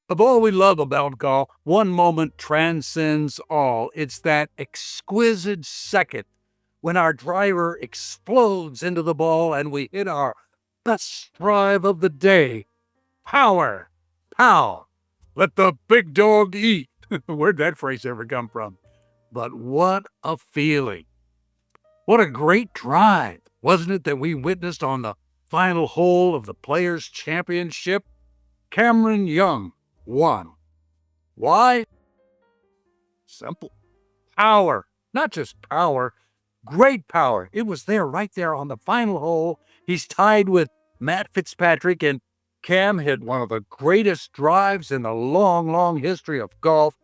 Of all we love about golf, one moment transcends all. It's that exquisite second when our driver explodes into the ball and we hit our best drive of the day. Power. Pow. Let the big dog eat. Where'd that phrase ever come from? But what a feeling. What a great drive, wasn't it, that we witnessed on the final hole of the Players' Championship? Cameron Young won. Why? Simple. Power. Not just power, great power. It was there, right there on the final hole. He's tied with Matt Fitzpatrick, and Cam hit one of the greatest drives in the long, long history of golf.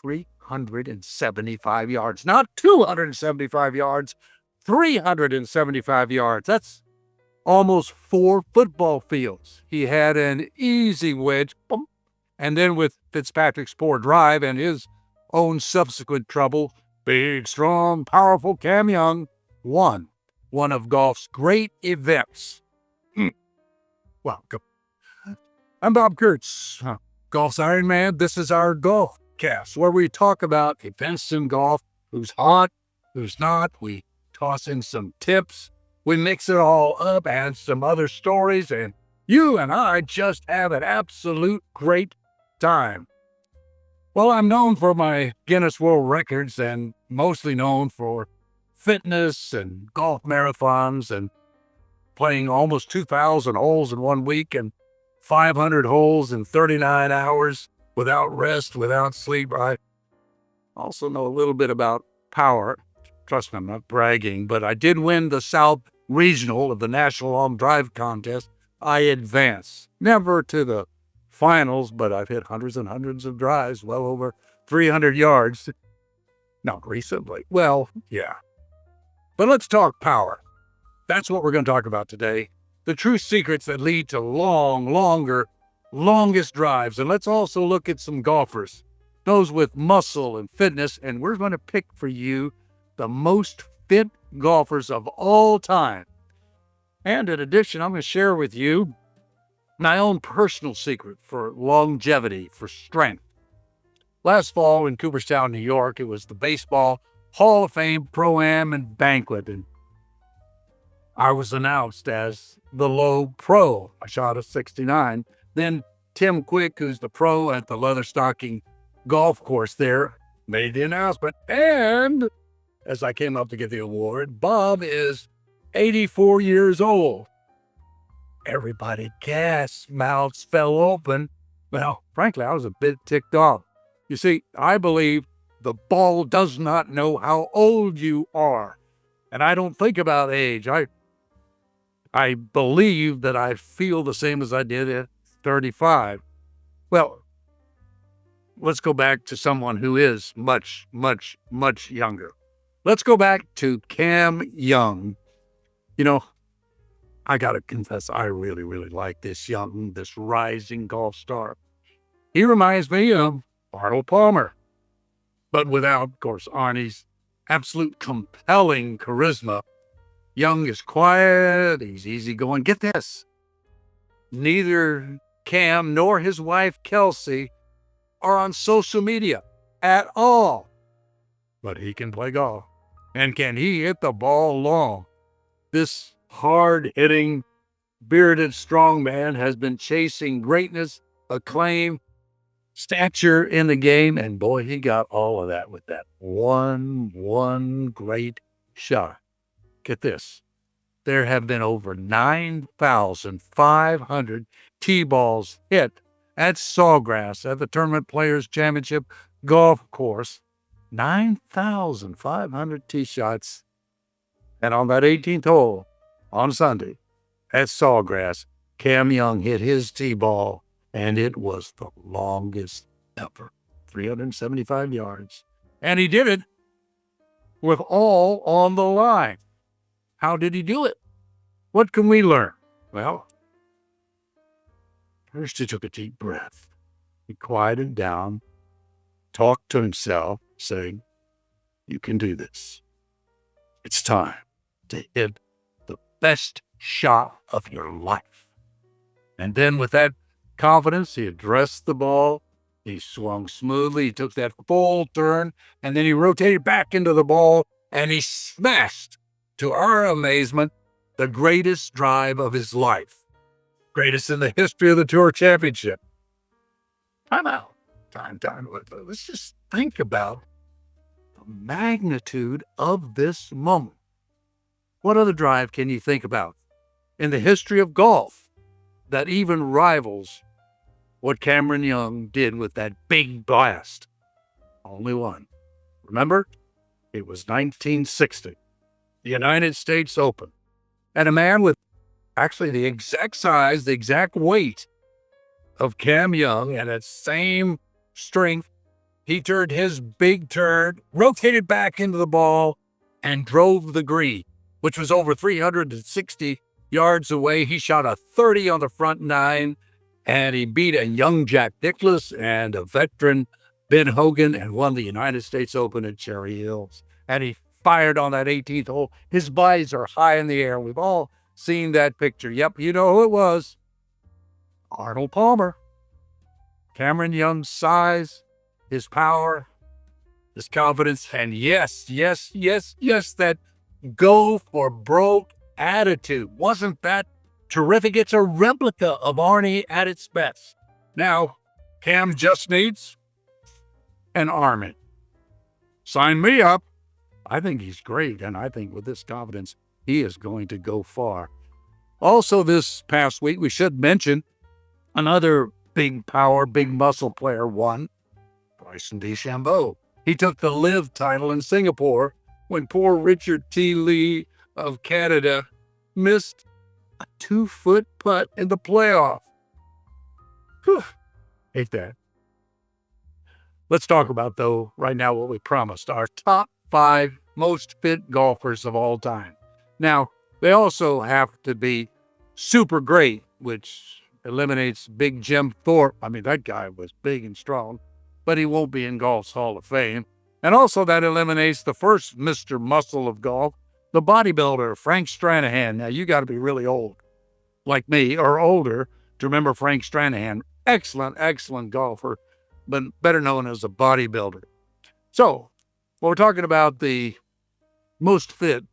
375 yards. Not 275 yards, 375 yards. That's almost 4 football fields. He had an easy wedge, boom, and then with Fitzpatrick's poor drive and his own subsequent trouble, big, strong, powerful Cam Young won one of golf's great events. Welcome. I'm Bob Kurtz, Golf's Ironman. This is our Golfcast, where we talk about events in golf, who's hot, who's not. We toss in some tips. We mix it all up, add some other stories, and you and I just have an absolute great time. Well, I'm known for my Guinness World Records and mostly known for fitness and golf marathons and playing almost 2,000 holes in 1 week and 500 holes in 39 hours without rest, without sleep. I also know a little bit about power. Trust me, I'm not bragging, but I did win the South Regional of the National Long Drive Contest. I advanced, never to the finals, but I've hit hundreds and hundreds of drives, well over 300 yards. Not recently. Well, yeah. But let's talk power. That's what we're going to talk about today. The true secrets that lead to longest drives. And let's also look at some golfers, those with muscle and fitness, and we're going to pick for you the most fit golfers of all time. And in addition, I'm going to share with you my own personal secret for longevity, for strength. Last fall in Cooperstown, New York, it was the Baseball Hall of Fame Pro-Am and Banquet, and I was announced as the low pro. I shot a 69. Then Tim Quick, who's the pro at the Leatherstocking golf course there, made the announcement. And as I came up to get the award, Bob is 84 years old. Everybody gasped, mouths fell open. Well, frankly, I was a bit ticked off. You see, I believe the ball does not know how old you are. And I don't think about age. I believe that I feel the same as I did at 35. Well, let's go back to someone who is much, much, much younger. Let's go back to Cam Young. You know, I got to confess, I really, really like this rising golf star. He reminds me of Arnold Palmer, but without, of course, Arnie's absolute compelling charisma. Young is quiet, he's easygoing. Get this, neither Cam nor his wife, Kelsey, are on social media at all. But he can play golf. And can he hit the ball long? This hard-hitting, bearded strongman has been chasing greatness, acclaim, stature in the game, and boy, he got all of that with that one great shot. Get this. There have been over 9,500 tee balls hit at Sawgrass at the Tournament Players Championship golf course. 9,500 tee shots. And on that 18th hole on Sunday at Sawgrass, Cam Young hit his tee ball, and it was the longest ever, 375 yards. And he did it with all on the line. How did he do it? What can we learn? Well, first he took a deep breath. He quieted down, talked to himself, saying, "You can do this. It's time to hit the best shot of your life." And then with that confidence, he addressed the ball, he swung smoothly, he took that full turn, and then he rotated back into the ball, and he smashed, to our amazement, the greatest drive of his life. Greatest in the history of the Tour Championship. Time out. Time. Let's just think about the magnitude of this moment. What other drive can you think about in the history of golf that even rivals what Cameron Young did with that big blast? Only one. Remember? It was 1960, the United States Open. And a man with actually the exact size, the exact weight of Cam Young and that same strength, he turned his big turn, rotated back into the ball, and drove the green, which was over 360 yards away. He shot a 30 on the front nine, and he beat a young Jack Nicklaus and a veteran Ben Hogan and won the United States Open at Cherry Hills. And he fired on that 18th hole. His eyes are high in the air. We've all seen that picture. Yep, you know who it was. Arnold Palmer. Cameron Young's size, his power, his confidence, and yes, that go for broke attitude. Wasn't that terrific? It's a replica of Arnie at its best. Now, Cam just needs an army. Sign me up. I think he's great, and I think with this confidence, he is going to go far. Also, this past week, we should mention another big power, big muscle player won, Bryson DeChambeau. He took the LIV title in Singapore when poor Richard T. Lee of Canada missed a 2-foot putt in the playoff. Whew. Hate that. Let's talk about, though, right now what we promised, our top 5 most fit golfers of all time. Now, they also have to be super great, which eliminates Big Jim Thorpe. I mean, that guy was big and strong, but he won't be in golf's Hall of Fame. And also that eliminates the first Mr. Muscle of golf, the bodybuilder, Frank Stranahan. Now, you got to be really old, like me, or older, to remember Frank Stranahan. Excellent golfer, but better known as a bodybuilder. So, when we're talking about the most fit,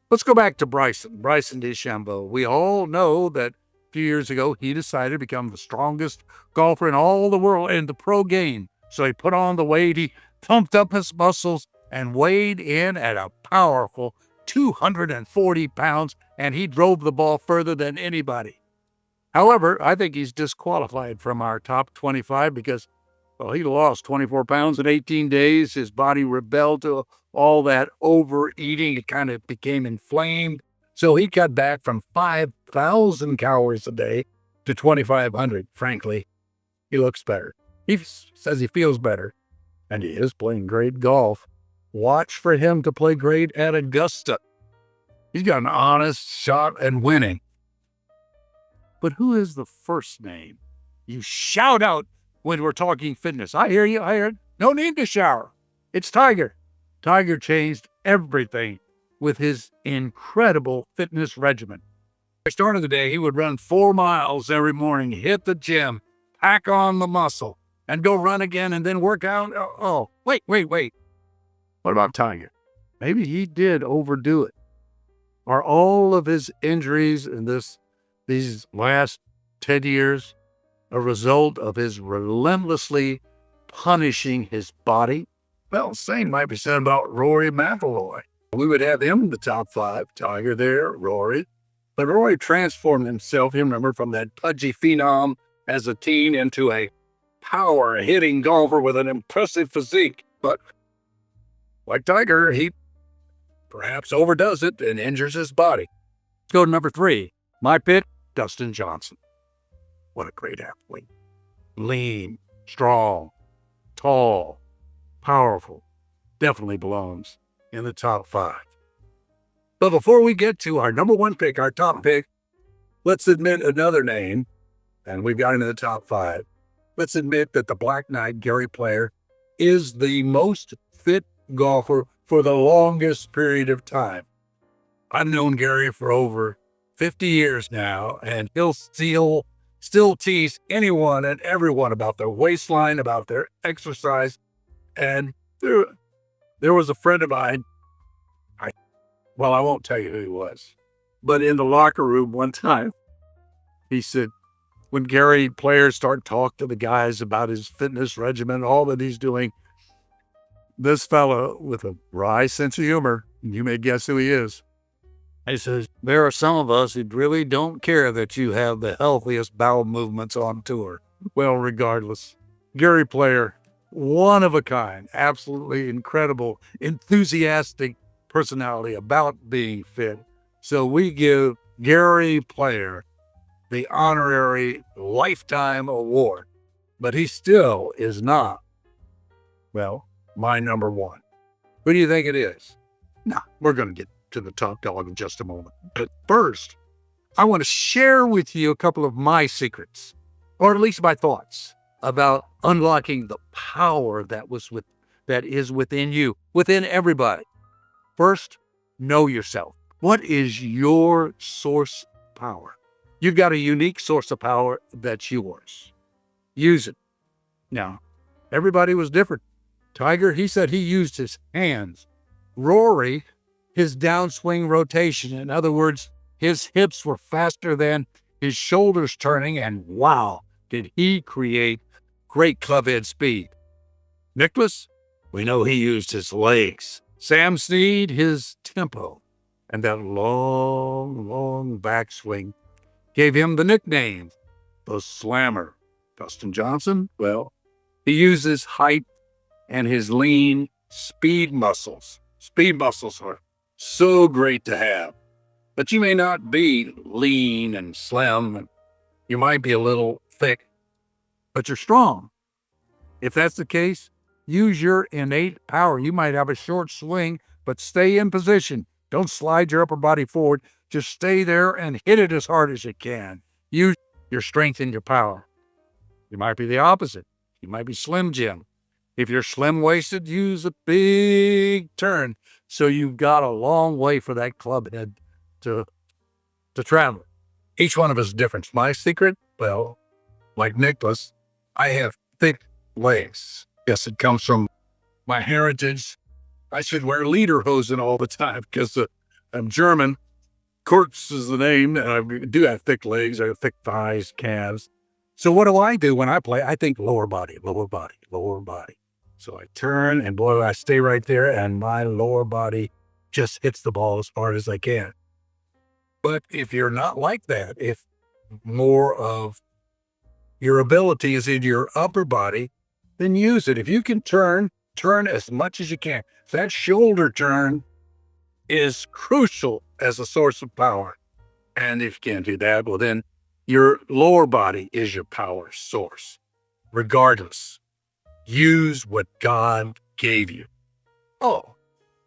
let's go back to Bryson DeChambeau. We all know that a few years ago, he decided to become the strongest golfer in all the world in the pro game. So he put on the weight, he pumped up his muscles, and weighed in at a powerful 240 pounds, and he drove the ball further than anybody. However, I think he's disqualified from our top 25 because, well, he lost 24 pounds in 18 days. His body rebelled to all that overeating. It kind of became inflamed. So he cut back from 5,000 calories a day to 2,500. Frankly, he looks better. He says he feels better, and he is playing great golf. Watch for him to play great at Augusta. He's got an honest shot at winning. But who is the first name you shout out when we're talking fitness? I hear you. No need to shower. It's Tiger. Tiger changed everything with his incredible fitness regimen. At the start of the day, he would run 4 miles every morning, hit the gym, pack on the muscle, and go run again and then work out. Oh, wait. What about Tiger? Maybe he did overdo it. Are all of his injuries in these last 10 years a result of his relentlessly punishing his body? Well, same might be said about Rory McIlroy. We would have him in the top 5. Tiger there, Rory. But Rory transformed himself, you remember, from that pudgy phenom as a teen into a power-hitting golfer with an impressive physique. But like Tiger, he perhaps overdoes it and injures his body. Let's go to number 3. My pick, Dustin Johnson. What a great athlete. Lean, strong, tall, powerful. Definitely belongs in the top 5. But before we get to our number 1 pick, our top pick, let's admit another name, and we've got into the top 5. Let's admit that the Black Knight, Gary Player, is the most fit golfer for the longest period of time. I've known Gary for over 50 years now, and he'll still tease anyone and everyone about their waistline, about their exercise. And there was a friend of mine, I won't tell you who he was, but in the locker room one time, he said, when Gary players start talking to the guys about his fitness regimen, all that he's doing, this fellow with a wry sense of humor, you may guess who he is. He says, there are some of us who really don't care that you have the healthiest bowel movements on tour. Well, regardless, Gary Player, one of a kind, absolutely incredible, enthusiastic personality about being fit. So we give Gary Player the honorary lifetime award, but he still is not, well, my number one. Who do you think it is? Now, we're going to get to the top dog in just a moment. But first, I want to share with you a couple of my secrets, or at least my thoughts about unlocking the power that is within you, within everybody. First, know yourself. What is your source of power? You've got a unique source of power that's yours. Use it. Now, everybody was different. Tiger, he said he used his hands. Rory, his downswing rotation. In other words, his hips were faster than his shoulders turning, and wow, did he create great club head speed. Nicklaus, we know he used his legs. Sam Snead, his tempo. And that long backswing gave him the nickname, the Slammer. Dustin Johnson, well, he uses height and his lean speed muscles. Speed muscles are so great to have. But you may not be lean and slim. You might be a little thick, but you're strong. If that's the case, use your innate power. You might have a short swing, but stay in position. Don't slide your upper body forward. Just stay there and hit it as hard as you can. Use your strength and your power. You might be the opposite. You might be Slim Jim. If you're slim-waisted, use a big turn. So you've got a long way for that club head to travel. Each one of us is different. My secret, well, like Nicklaus, I have thick legs. Yes, it comes from my heritage. I should wear lederhosen all the time because I'm German. Kurtz is the name, and I do have thick legs. I have thick thighs, calves. So what do I do when I play? I think lower body, lower body, lower body. So I turn, and boy, I stay right there, and my lower body just hits the ball as hard as I can. But if you're not like that, if more of your ability is in your upper body, then use it. If you can turn as much as you can. That shoulder turn is crucial as a source of power. And if you can't do that, well, then your lower body is your power source. Regardless, use what God gave you. Oh,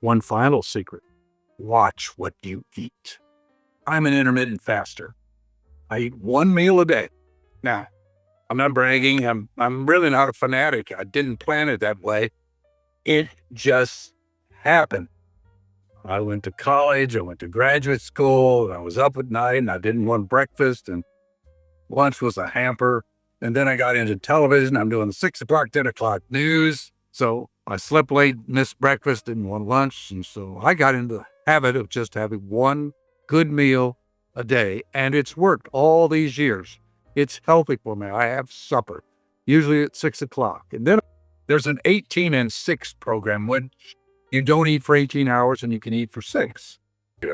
one final secret. Watch what you eat. I'm an intermittent faster. I eat one meal a day. Now, I'm not bragging. I'm really not a fanatic. I didn't plan it that way. It just happened. I went to college. I went to graduate school. And I was up at night, and I didn't want breakfast, and lunch was a hamper. And then I got into television. I'm doing the 6 o'clock, 10 o'clock news. So I slept late, missed breakfast, didn't want lunch. And so I got into the habit of just having one good meal a day. And it's worked all these years. It's healthy for me. I have supper, usually at 6 o'clock. And then there's an 18 and 6 program when you don't eat for 18 hours and you can eat for 6.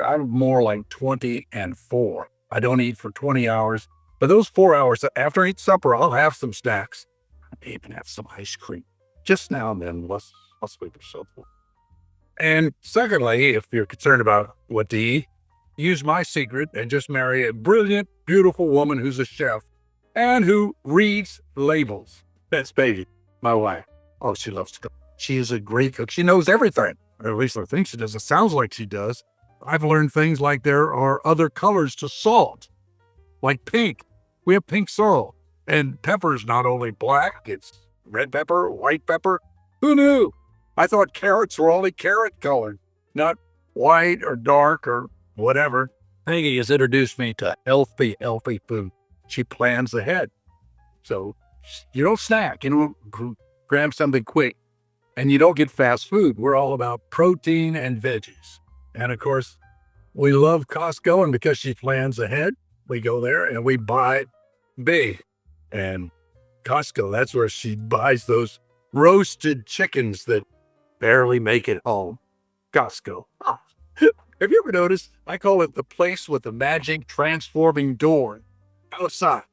I'm more like 20 and 4. I don't eat for 20 hours. But those 4 hours, after I eat supper, I'll have some snacks. I even have some ice cream. Just now and then, I'll sleep or so forth. And secondly, if you're concerned about what to eat, use my secret and just marry a brilliant, beautiful woman who's a chef and who reads labels. That's Pga, my wife. Oh, she loves to cook. She is a great cook. She knows everything. Or at least I think she does. It sounds like she does. I've learned things like there are other colors to salt, like pink. We have pink salt. And pepper's not only black, it's red pepper, white pepper. Who knew? I thought carrots were only carrot colored, not white or dark or whatever. Pega has introduced me to healthy food. She plans ahead. So you don't snack, you don't grab something quick, and you don't get fast food. We're all about protein and veggies. And of course, we love Costco, and because she plans ahead, we go there and we buy big. And Costco, that's where she buys those roasted chickens that barely make it home. Costco. Oh. Have you ever noticed? I call it the place with the magic transforming door. Outside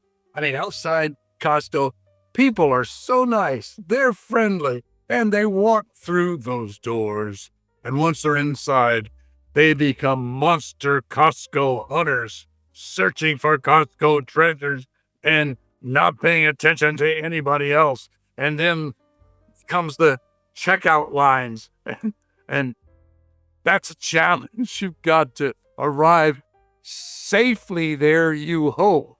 Costco, people are so nice. They're friendly, and they walk through those doors. And once they're inside, they become monster Costco hunters, searching for Costco treasures and not paying attention to anybody else. And then comes the checkout lines, and that's a challenge. You've got to arrive safely there, you hope.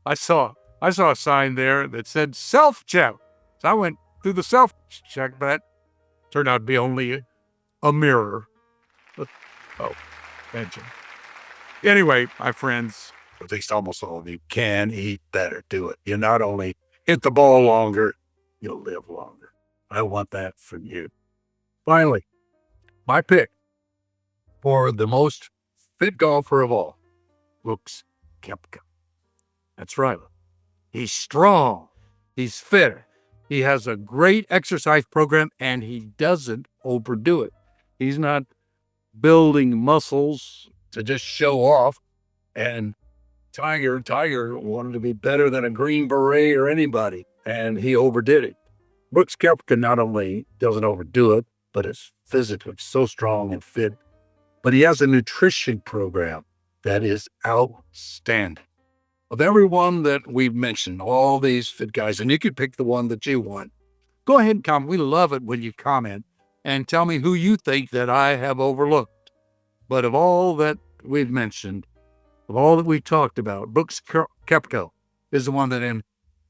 I saw a sign there that said self-check. So I went through the self-check, but turned out to be only a mirror. Oh, mention. Anyway, my friends, at least almost all of you can eat better. Do it. You not only hit the ball longer, you'll live longer. I want that from you. Finally, my pick for the most fit golfer of all, Brooks Koepka. That's right. He's strong. He's fit. He has a great exercise program, and he doesn't overdo it. He's not building muscles to just show off. And Tiger wanted to be better than a Green Beret or anybody, and he overdid it. Brooks Koepka not only doesn't overdo it, but is physically so strong and fit. But he has a nutrition program that is outstanding. Of everyone that we've mentioned, all these fit guys, and you could pick the one that you want, go ahead and comment. We love it when you comment and tell me who you think that I have overlooked. But of all that we've mentioned, of all that we talked about, Brooks Koepka is the one that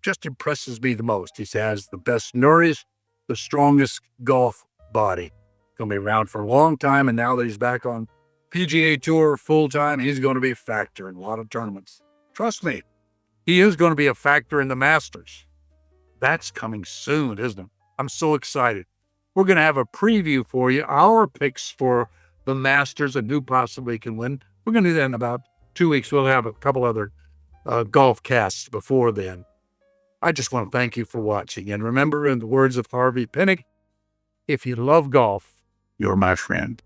just impresses me the most. He has the best nourished, the strongest golf body. Going to be around for a long time, and now that he's back on PGA Tour full-time, he's going to be a factor in a lot of tournaments. Trust me, he is going to be a factor in the Masters. That's coming soon, isn't it? I'm so excited. We're going to have a preview for you, our picks for the Masters and who possibly can win. We're going to do that in about 2 weeks. We'll have a couple other golf casts before then. I just want to thank you for watching. And remember, in the words of Harvey Pinnock, if you love golf, you're my friend.